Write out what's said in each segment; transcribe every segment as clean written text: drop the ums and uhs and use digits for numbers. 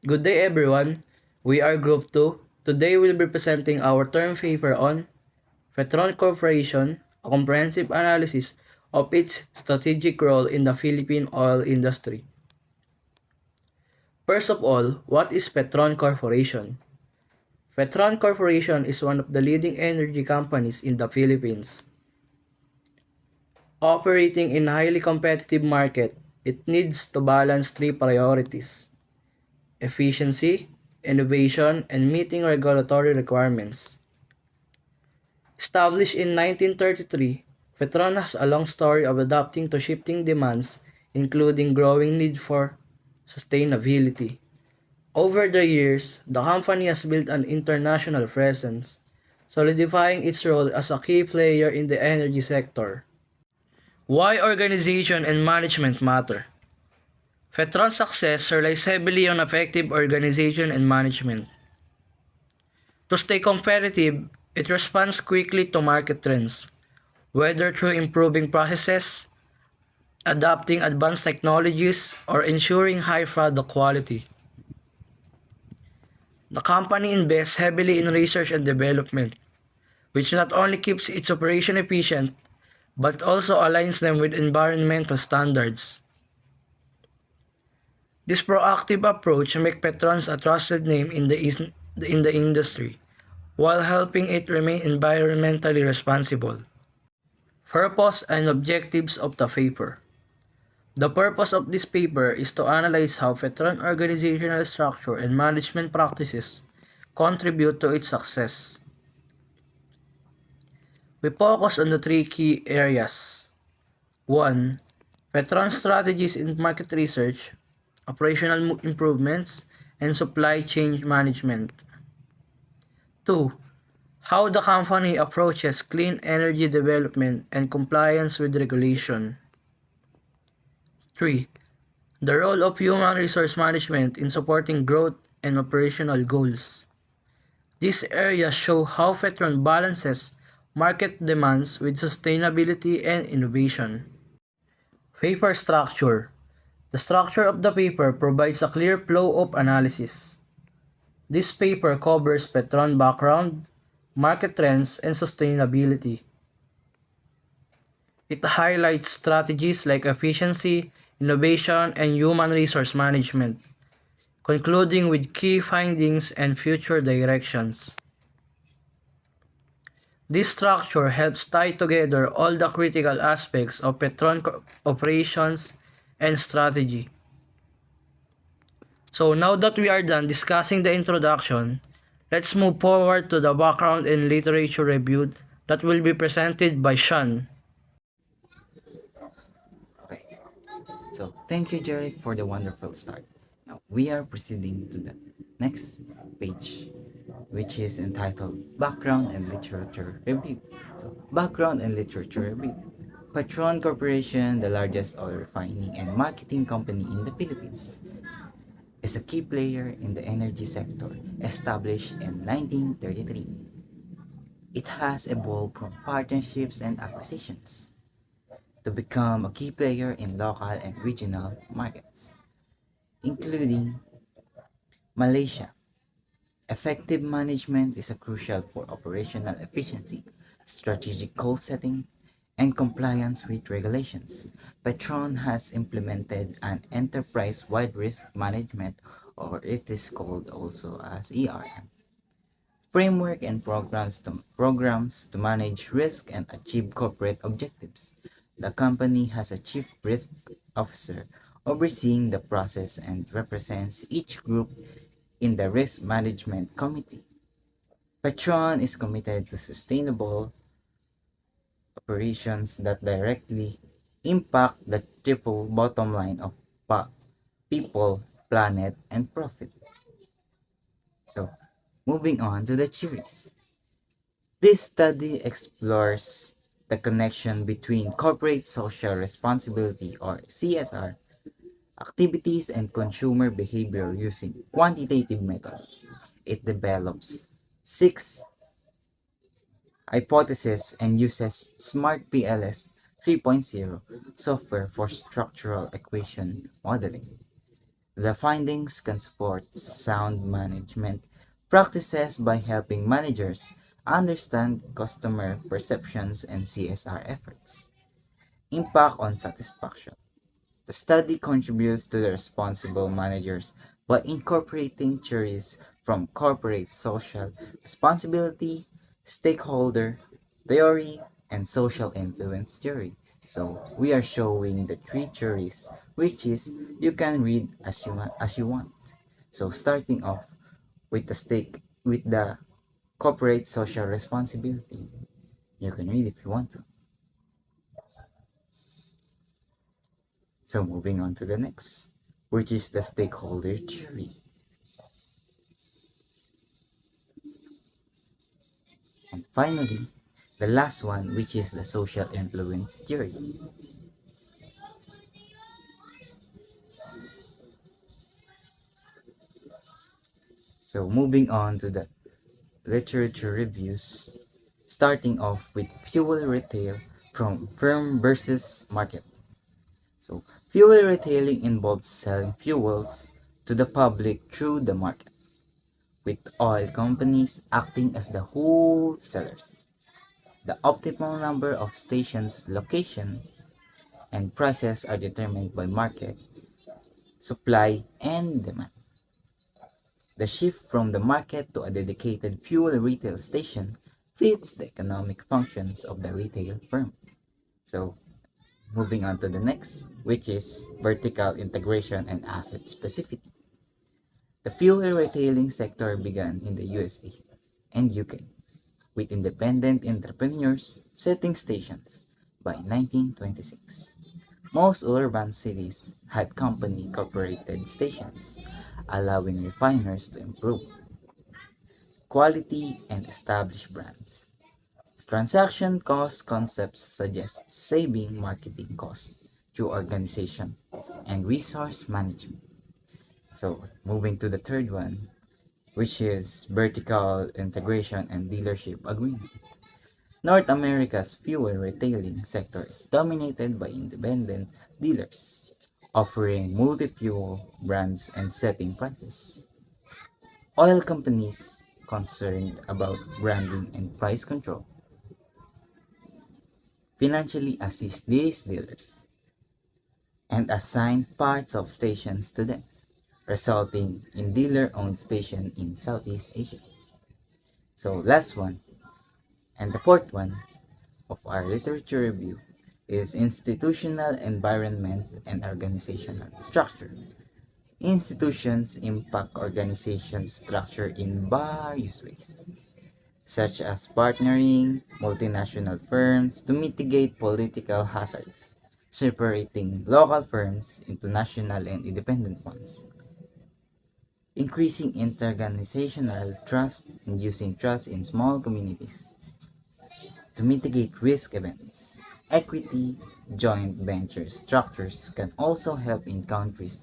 Good day everyone. We are Group 2. Today we'll be presenting our term paper on Petron Corporation, a comprehensive analysis of its strategic role in the Philippine oil industry. First of all, what is Petron Corporation? Petron Corporation is one of the leading energy companies in the Philippines. Operating in a highly competitive market, it needs to balance three priorities: efficiency, innovation, and meeting regulatory requirements. Established in 1933, Petron has a long story of adapting to shifting demands, including growing need for sustainability. Over the years, the company has built an international presence, solidifying its role as a key player in the energy sector. Why organization and management matter? Petron's success relies heavily on effective organization and management. To stay competitive, it responds quickly to market trends, whether through improving processes, adopting advanced technologies, or ensuring high product quality. The company invests heavily in research and development, which not only keeps its operation efficient, but also aligns them with environmental standards. This proactive approach makes Petrons a trusted name in the industry, while helping it remain environmentally responsible. Purpose and objectives of the paper. The purpose of this paper is to analyze how veteran organizational structure and management practices contribute to its success. We focus on the three key areas. 1. Veteran strategies in market research, operational improvements, and supply chain management. 2. How the company approaches clean energy development and compliance with regulation. 3. The role of human resource management in supporting growth and operational goals. These areas show how Petron balances market demands with sustainability and innovation. Paper structure. The structure of the paper provides a clear flow of analysis. This paper covers Petron background, market trends, and sustainability. It highlights strategies like efficiency, innovation, and human resource management, concluding with key findings and future directions. This structure helps tie together all the critical aspects of Petron operations and strategy. So now that we are done discussing the introduction, let's move forward to the background and literature review that will be presented by Sean. Okay, so thank you, Jeric, for the wonderful start. Now we are proceeding to the next page, which is entitled Background and Literature Review. So, background and literature review. Petron Corporation, the largest oil refining and marketing company in the Philippines, is a key player in the energy sector, established in 1933. It has evolved from partnerships and acquisitions to become a key player in local and regional markets, including Malaysia. Effective management is crucial for operational efficiency, strategic goal setting, and compliance with regulations. Petron has implemented an enterprise-wide risk management, or it is called also as ERM, framework and programs to manage risk and achieve corporate objectives. The company has a chief risk officer overseeing the process and represents each group in the risk management committee. Petron is committed to sustainable operations that directly impact the triple bottom line of people, planet, and profit. So, moving on to the theories. This study explores the connection between corporate social responsibility, or CSR, activities and consumer behavior using quantitative methods. It develops six hypotheses and uses Smart PLS 3.0 software for structural equation modeling. The findings can support sound management practices by helping managers understand customer perceptions and CSR efforts. Impact on satisfaction. The study contributes to the responsible managers by incorporating theories from corporate social responsibility, stakeholder theory, and social influence theory. So we are showing the three theories, which is you can read as you want. So starting off with the corporate social responsibility, you can read if you want to. So moving on to the next, which is the stakeholder theory. And finally, the last one, which is the social influence theory. So moving on to the literature reviews, starting off with fuel retail from firm versus market. So fuel retailing involves selling fuels to the public through the market, with oil companies acting as the wholesalers. The optimal number of stations, location, and prices are determined by market, supply, and demand. The shift from the market to a dedicated fuel retail station fits the economic functions of the retail firm. So, moving on to the next, which is vertical integration and asset specificity. The fuel retailing sector began in the USA and UK with independent entrepreneurs setting stations by 1926. Most urban cities had company cooperated stations, allowing refiners to improve quality and establish brands. Transaction cost concepts suggest saving marketing costs through organization and resource management. So, moving to the third one, which is vertical integration and dealership agreement. North America's fuel retailing sector is dominated by independent dealers, offering multi-fuel brands and setting prices. Oil companies concerned about branding and price control financially assist these dealers and assign parts of stations to them, resulting in dealer-owned station in Southeast Asia. So last one, and the fourth one of our literature review is institutional environment and organizational structure. Institutions impact organization structure in various ways, such as partnering multinational firms to mitigate political hazards, separating local firms into national and independent ones, increasing interorganizational trust and using trust in small communities to mitigate risk events. Equity joint venture structures can also help in countries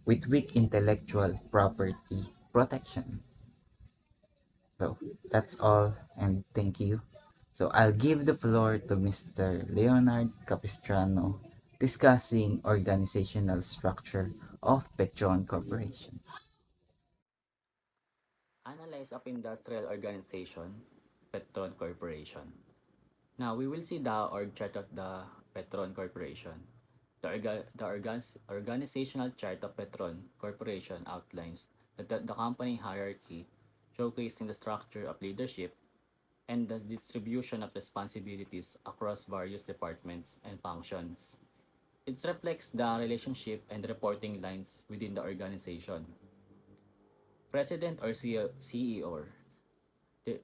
with weak intellectual property protection. So that's all, and thank you. So I'll give the floor to Mr. Leonard Capistrano discussing organizational structure of Petron Corporation. Analyze of industrial organization, Petron Corporation. Now we will see the org chart of the Petron Corporation. The organizational chart of Petron Corporation outlines the company hierarchy, showcasing the structure of leadership and the distribution of responsibilities across various departments and functions. It reflects the relationship and reporting lines within the organization. President or CEO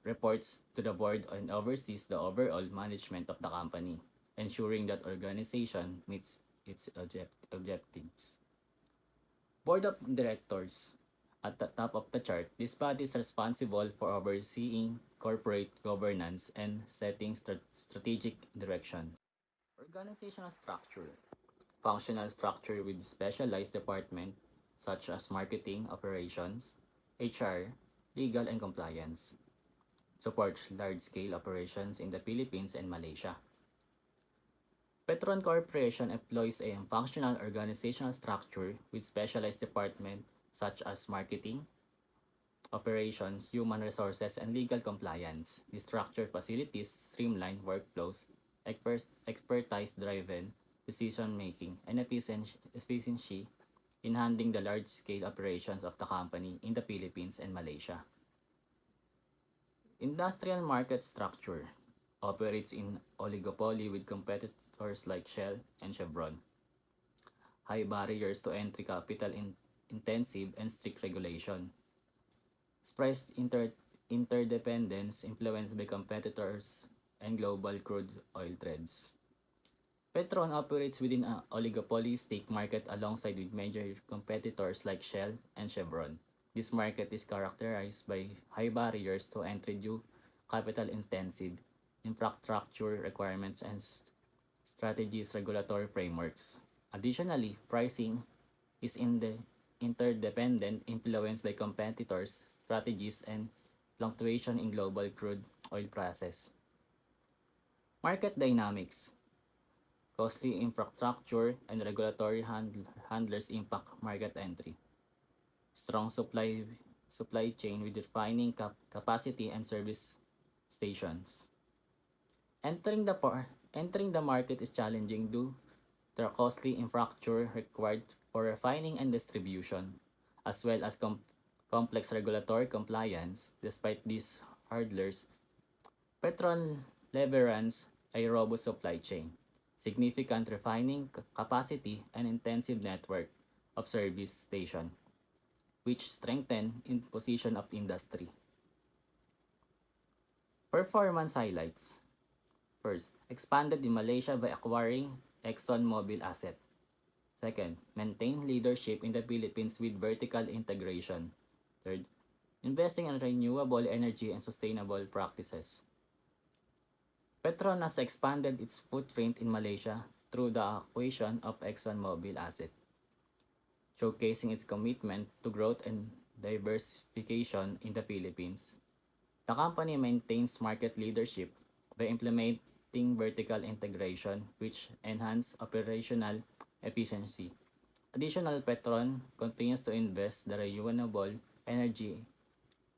reports to the board and oversees the overall management of the company, ensuring that organization meets its objectives. Board of Directors. At the top of the chart, this body is responsible for overseeing corporate governance and setting strategic direction. Organizational structure. Functional structure with specialized department such as marketing, operations, HR, legal and compliance. Supports large-scale operations in the Philippines and Malaysia. Petron Corporation employs a functional organizational structure with specialized departments such as marketing, operations, human resources, and legal compliance. The structure facilities streamlined workflows, expertise-driven decision-making, and efficiency in handling the large-scale operations of the company in the Philippines and Malaysia. Industrial market structure operates in oligopoly with competitors like Shell and Chevron. High barriers to entry, intensive and strict regulation. Price interdependence influenced by competitors and global crude oil trends. Petron operates within an oligopolistic market alongside with major competitors like Shell and Chevron. This market is characterized by high barriers to entry due capital-intensive infrastructure requirements and strategies regulatory frameworks. Additionally, pricing is in the interdependent influenced by competitors, strategies, and fluctuation in global crude oil prices. Market dynamics, costly infrastructure, and handlers impact market entry. Strong supply chain with refining capacity and service stations. Entering the market is challenging due to the costly infrastructure required for refining and distribution, as well as complex regulatory compliance. Despite these hurdles, Petron leveraged a robust supply chain, significant refining capacity, and intensive network of service stations, which strengthen in position of industry. Performance highlights. First, expanded in Malaysia by acquiring ExxonMobil asset. Second, maintain leadership in the Philippines with vertical integration. Third, investing in renewable energy and sustainable practices. Petron has expanded its footprint in Malaysia through the acquisition of ExxonMobil asset, showcasing its commitment to growth and diversification in the Philippines. The company maintains market leadership by implementing vertical integration, which enhance operational efficiency. Additional, Petron continues to invest the renewable energy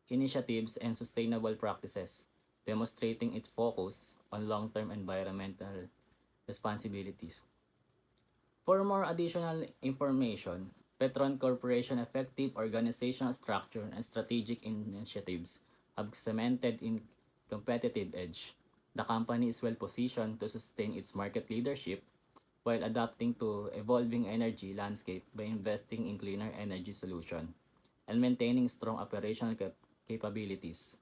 initiatives and sustainable practices, demonstrating its focus on long-term environmental responsibilities. For more additional information, Petron Corporation effective organizational structure and strategic initiatives have cemented in competitive edge. The company is well positioned to sustain its market leadership while adapting to evolving energy landscape by investing in cleaner energy solution and maintaining strong operational capabilities.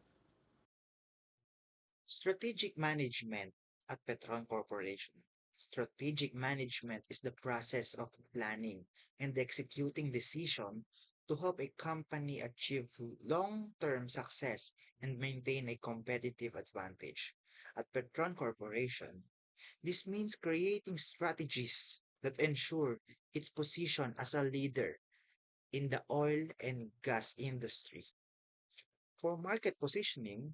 Strategic management at Petron Corporation. Strategic management is the process of planning and executing decision to help a company achieve long-term success and maintain a competitive advantage. At Petron Corporation, this means creating strategies that ensure its position as a leader in the oil and gas industry. For market positioning,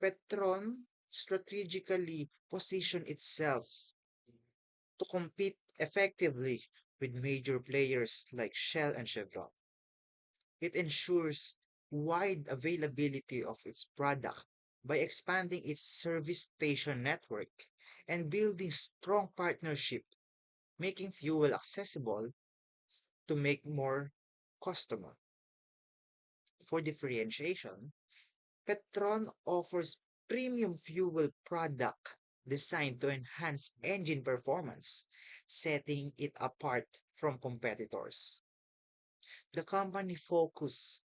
Petron strategically positioned itself to compete effectively with major players like Shell and Chevron. It ensures wide availability of its product by expanding its service station network and building strong partnership, making fuel accessible to make more customer. For differentiation, Petron offers premium fuel product designed to enhance engine performance, setting it apart from competitors. The company focus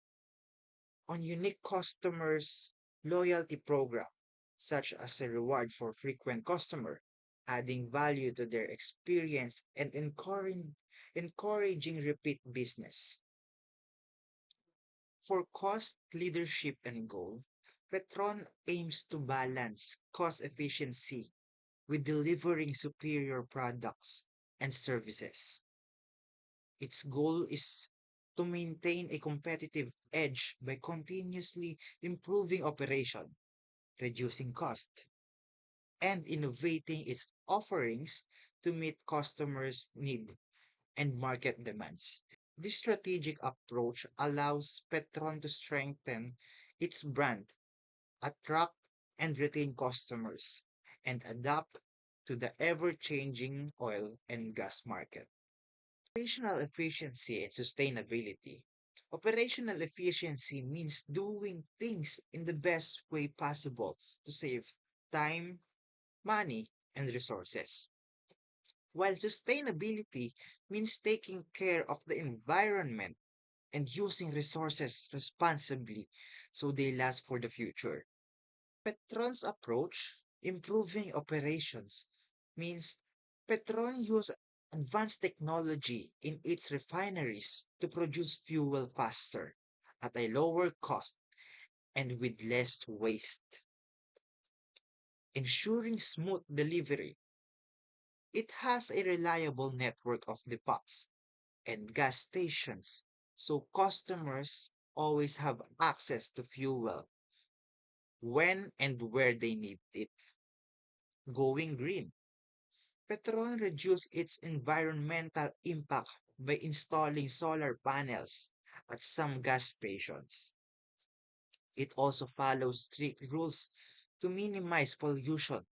on unique customers loyalty program, such as a reward for frequent customer, adding value to their experience and encouraging repeat business. For cost leadership and goal, Petron aims to balance cost efficiency with delivering superior products and services. Its goal is to maintain a competitive edge by continuously improving operation, reducing cost, and innovating its offerings to meet customers' need and market demands. This strategic approach allows Petron to strengthen its brand, attract and retain customers, and adapt to the ever-changing oil and gas market. Operational efficiency and sustainability. Operational efficiency means doing things in the best way possible to save time, money, and resources. While sustainability means taking care of the environment and using resources responsibly so they last for the future. Petron's approach, improving operations, means Petron uses advanced technology in its refineries to produce fuel faster, at a lower cost, and with less waste, ensuring smooth delivery. It has a reliable network of depots and gas stations, so customers always have access to fuel when and where they need it. Going green. Petron reduced its environmental impact by installing solar panels at some gas stations. It also follows strict rules to minimize pollution,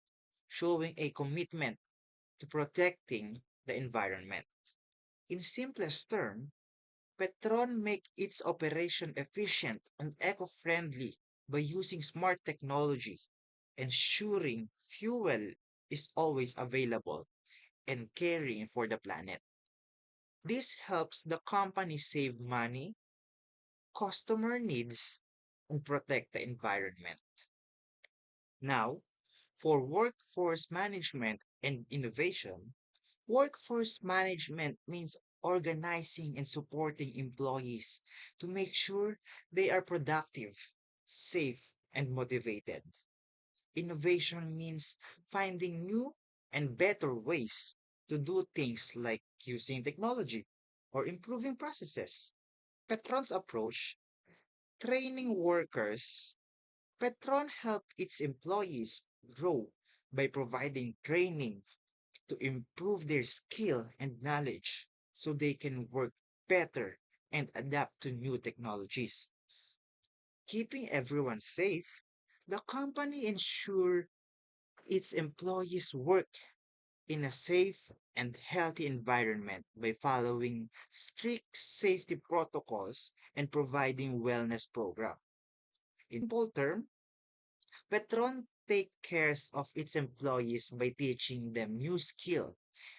showing a commitment to protecting the environment. In simplest terms, Petron make its operation efficient and eco-friendly by using smart technology, ensuring fuel is always available and caring for the planet. This helps the company save money, customer needs, and protect the environment. Now, for workforce management and innovation, workforce management means organizing and supporting employees to make sure they are productive, safe, and motivated. Innovation means finding new and better ways to do things like using technology or improving processes. Petron's approach, training workers. Petron helped its employees grow by providing training to improve their skill and knowledge so they can work better and adapt to new technologies. Keeping everyone safe, the company ensure its employees work in a safe and healthy environment by following strict safety protocols and providing wellness programs. In simple terms, Petron take cares of its employees by teaching them new skill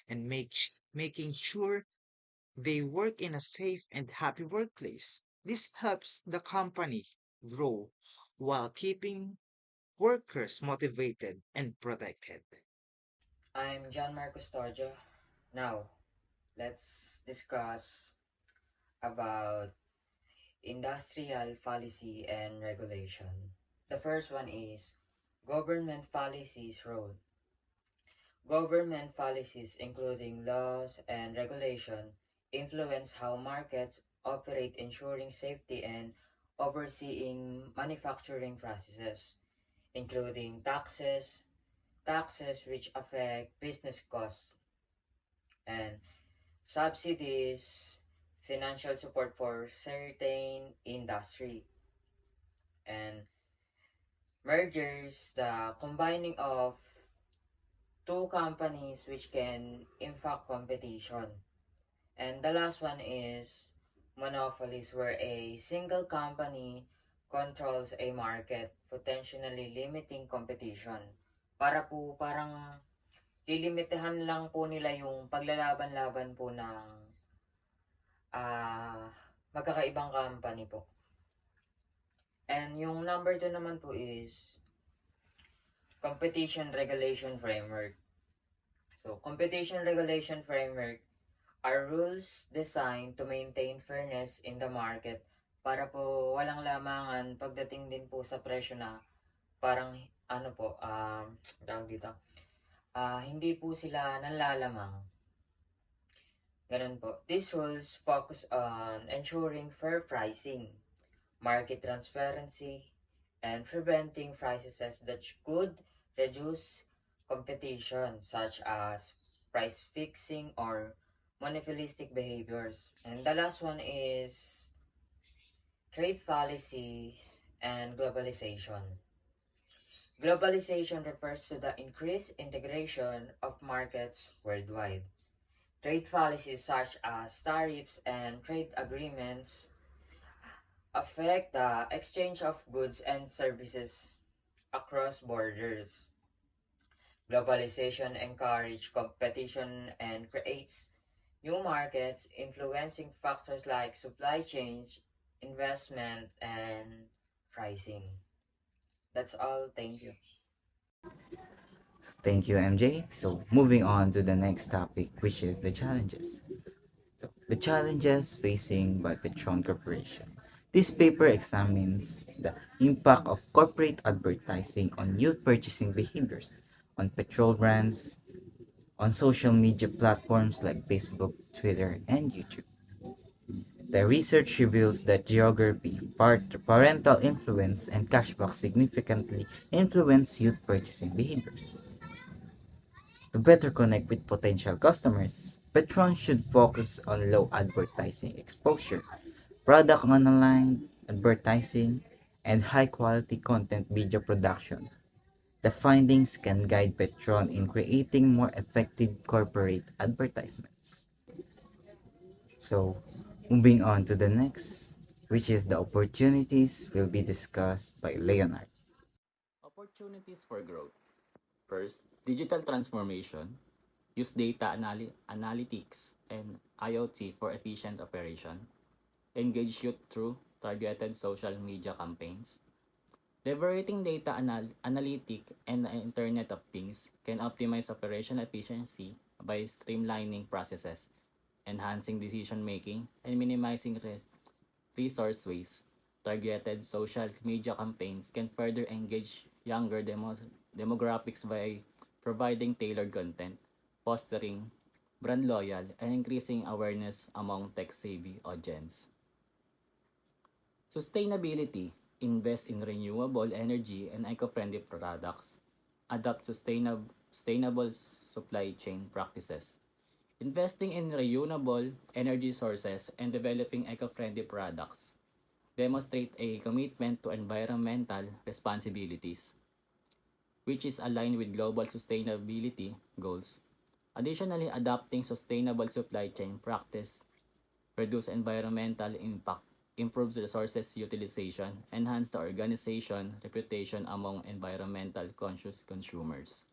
and making sure they work in a safe and happy workplace. This helps the company grow while keeping workers motivated and protected. I'm John Marcos Torja. Now, let's discuss about industrial policy and regulation. The first one is government policies role. Government policies, including laws and regulation, influence how markets operate, ensuring safety and overseeing manufacturing processes, including taxes which affect business costs, and subsidies, financial support for certain industry, and mergers, the combining of two companies which can impact competition. And the last one is monopolies, where a single company controls a market, potentially limiting competition. Parang lilimitahan lang po nila yung paglalaban-laban po ng ah magkakaibang company po. And yung number 2 naman po is competition regulation framework. So, competition regulation framework are rules designed to maintain fairness in the market para po walang lamangan pagdating din po sa presyo na parang ano po, tawag dito, hindi po sila nanlalamang. Ganun po. These rules focus on ensuring fair pricing, market transparency, and preventing prices that could reduce competition, such as price fixing or monopolistic behaviors. And the last one is trade policies and globalization. Globalization refers to the increased integration of markets worldwide. Trade policies such as tariffs and trade agreements affect the exchange of goods and services across borders. Globalization encourages competition and creates new markets, influencing factors like supply chains, investment, and pricing. That's all. Thank you. Thank you, MJ. So, moving on to the next topic, which is the challenges. So, the challenges facing by Petron Corporation. This paper examines the impact of corporate advertising on youth purchasing behaviors, on petrol brands, on social media platforms like Facebook, Twitter, and YouTube. The research reveals that geography, parental influence, and cashback significantly influence youth purchasing behaviors. To better connect with potential customers, Petron should focus on low advertising exposure, product online advertising, and high quality content video production. The findings can guide Petron in creating more effective corporate advertisements. So, moving on to the next, which is the opportunities will be discussed by Leonard. Opportunities for growth. First, digital transformation. Use data analytics and IoT for efficient operation. Engage youth through targeted social media campaigns. Leveraging data analytic and the Internet of Things can optimize operation efficiency by streamlining processes, enhancing decision making, and minimizing resource waste. Targeted social media campaigns can further engage younger demographics by providing tailored content, fostering brand loyal, and increasing awareness among tech-savvy audience. Sustainability. Invest in renewable energy and eco-friendly products. Adopt sustainable supply chain practices. Investing in renewable energy sources and developing eco-friendly products demonstrate a commitment to environmental responsibilities, which is aligned with global sustainability goals. Additionally, adopting sustainable supply chain practice reduce environmental impact, improves resources utilization, enhance the organization reputation among environmental conscious consumers.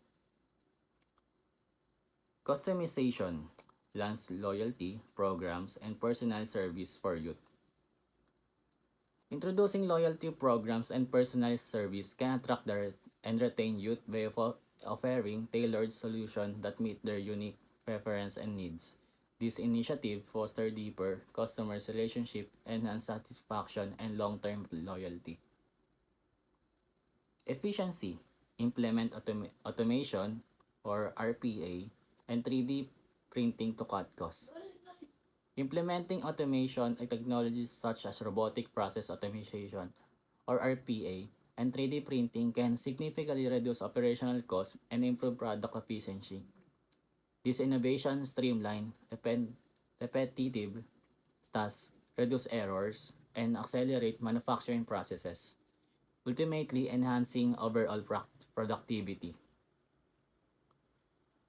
Customization, lands loyalty programs, and personal service for youth. Introducing loyalty programs and personalized service can attract and retain youth by offering tailored solutions that meet their unique preference and needs. This initiative foster deeper customers relationship, enhance satisfaction, and long-term loyalty. Efficiency, implement automation or RPA and 3D printing to cut costs. Implementing automation and technologies such as robotic process automation or RPA and 3D printing can significantly reduce operational costs and improve product efficiency. These innovations streamline repetitive tasks, reduce errors, and accelerate manufacturing processes, ultimately enhancing overall productivity.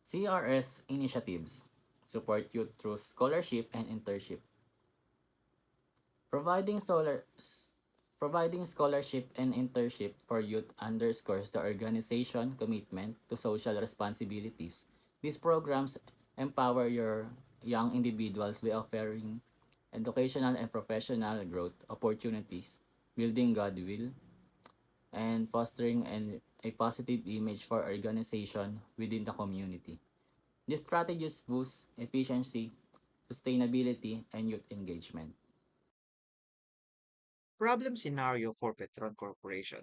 CRS initiatives support youth through scholarship and internship. Providing solar Providing scholarship and internship for youth underscores the organization commitment to social responsibilities. These programs empower your young individuals by offering educational and professional growth opportunities, building goodwill, and fostering a positive image for organization within the community. These strategies boost efficiency, sustainability, and youth engagement. Problem scenario for Petron Corporation.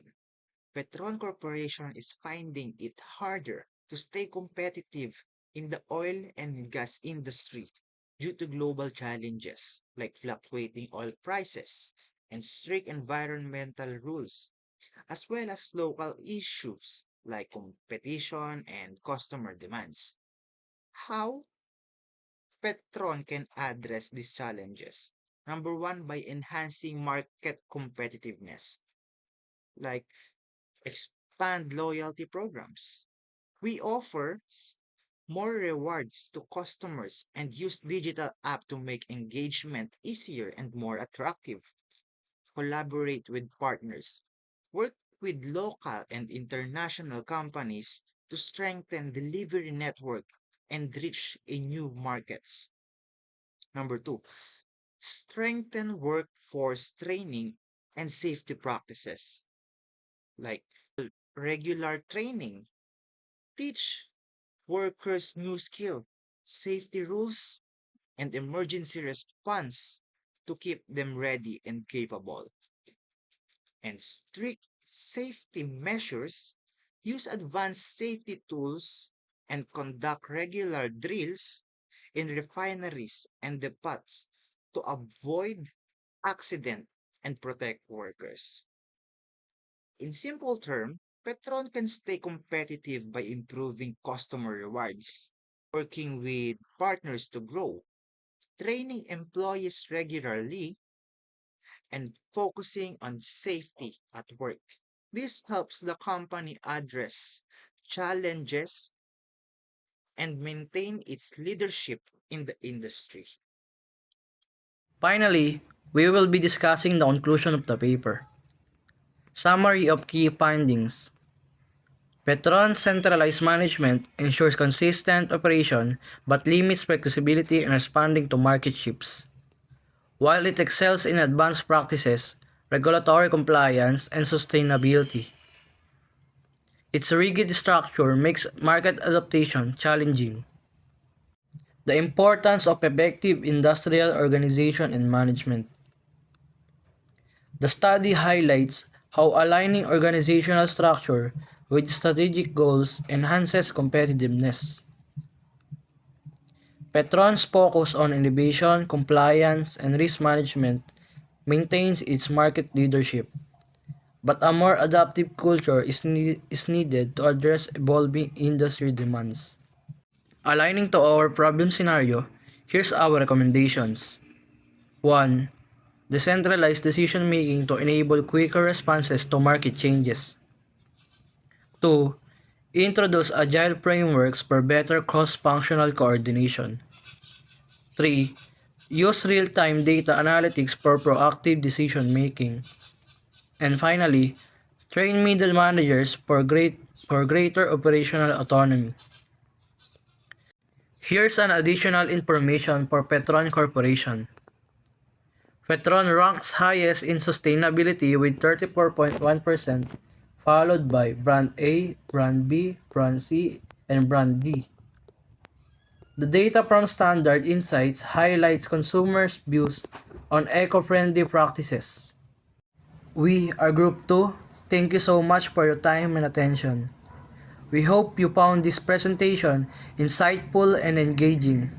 Petron Corporation is finding it harder to stay competitive in the oil and gas industry due to global challenges like fluctuating oil prices and strict environmental rules, as well as local issues like competition and customer demands. How Petron can address these challenges? Number one, by enhancing market competitiveness, like expand loyalty programs. We offer more rewards to customers and use digital app to make engagement easier and more attractive. Collaborate with partners. Work with local and international companies to strengthen delivery network and reach in new markets. Number two, strengthen workforce training and safety practices like regular training. Teach workers new skill, safety rules, and emergency response to keep them ready and capable. And strict safety measures, use advanced safety tools, and conduct regular drills in refineries and depots to avoid accident and protect workers. In simple terms, Petron can stay competitive by improving customer rewards, working with partners to grow, training employees regularly, and focusing on safety at work. This helps the company address challenges and maintain its leadership in the industry. Finally, we will be discussing the conclusion of the paper. Summary of key findings. Petron's centralized management ensures consistent operation but limits flexibility in responding to market shifts. While it excels in advanced practices, regulatory compliance, and sustainability, its rigid structure makes market adaptation challenging. The importance of effective industrial organization and management. The study highlights how aligning organizational structure with strategic goals enhances competitiveness. Petron's focus on innovation, compliance, and risk management maintains its market leadership, but a more adaptive culture is needed to address evolving industry demands. Aligning to our problem scenario, here's our recommendations. 1. Decentralized decision making to enable quicker responses to market changes. 2. Introduce agile frameworks for better cross-functional coordination. 3. Use real-time data analytics for proactive decision making. And finally, train middle managers for greater operational autonomy. Here's an additional information for Petron Corporation. Petron ranks highest in sustainability with 34.1%, followed by Brand A, Brand B, Brand C, and Brand D. The data from Standard Insights highlights consumers' views on eco-friendly practices. We are Group 2. Thank you so much for your time and attention. We hope you found this presentation insightful and engaging.